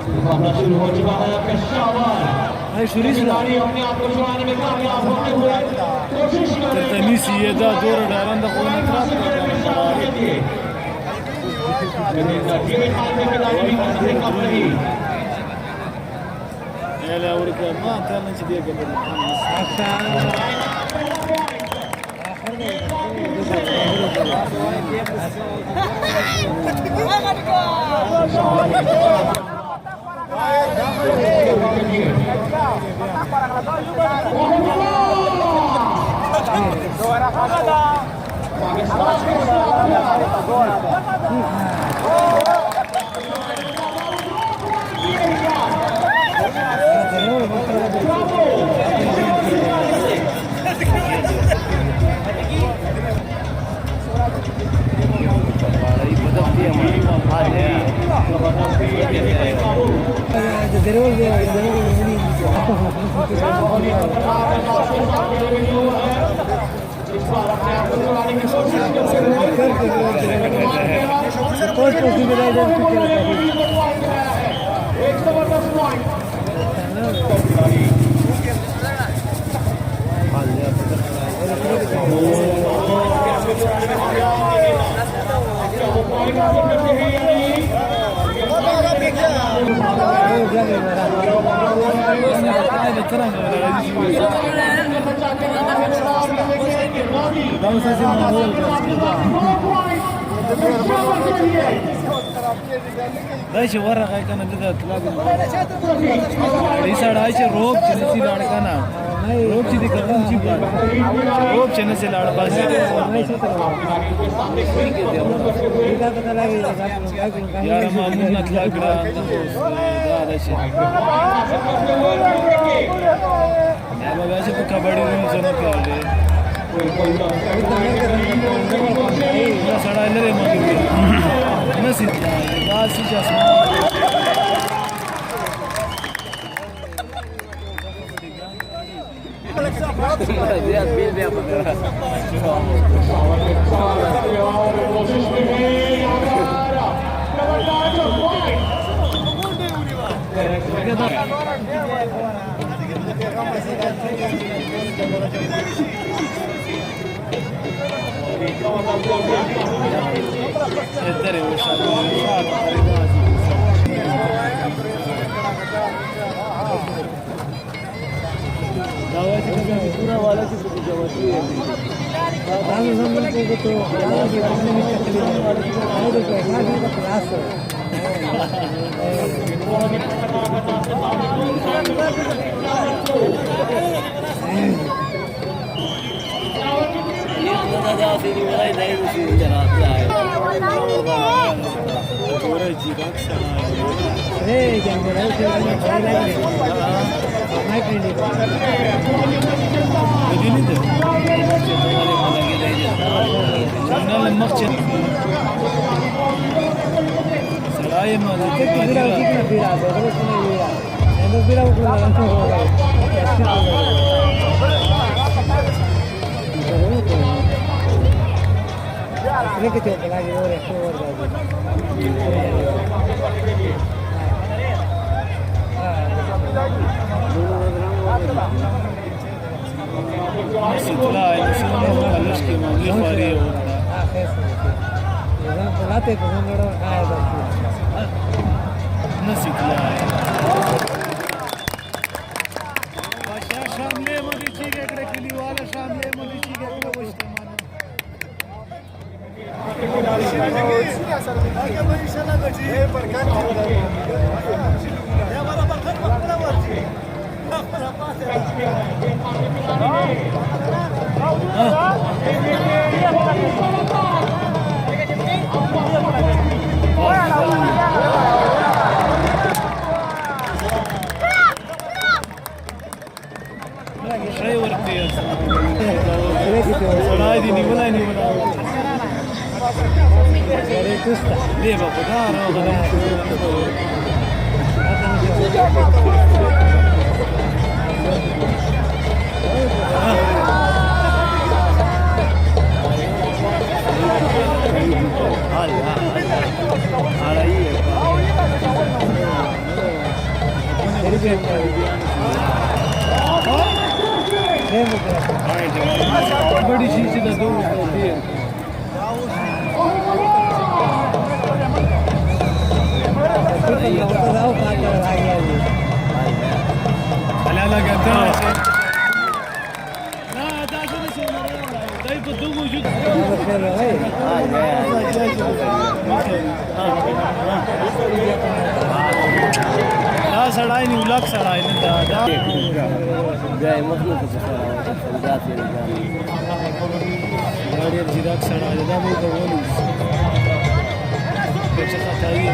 मुकाबला शुरू हो चुका है पेशावर अपने आप को छुड़ाने में कामयाब होते हुए कोशिश कर रहे हैं Dayce warra kaykana dida tlabi. Isa dayce rob chinesi ladkana. Rob chidi kadam chipa. Rob chinesi ladbasi. Yara mamun na tlagda. Dayce. Aba dayce to kabaddi room zone pe aale. Ya sada illare magi. Nasıl bazı jasman biraz bil be yapar. Edere o दावाची पूरा वाला की जवाबदारी है आगे हम लोग को तो आगे हमने भी तकलीफ है तो क्या है का प्रयास ये तो दादा तेरी बनाई नहीं उसी जनाते आए पूरे जीवन से ए क्या बोला My friend is Situlah ini semua halus ke mangga hari itu. Jangan pelate tu orang orang kaya betul. Situlah. Baca Shamle mudi ciga kerja kiliwala Shamle mudi ciga kerja bos teman. لا قدام لا ده عشان اسمه ده يبدو وجود لا سړای نه ولک سړای نه دا جاي مخلوق ذات ډېر ځیرک سړی دی دا به کولی چې خطایي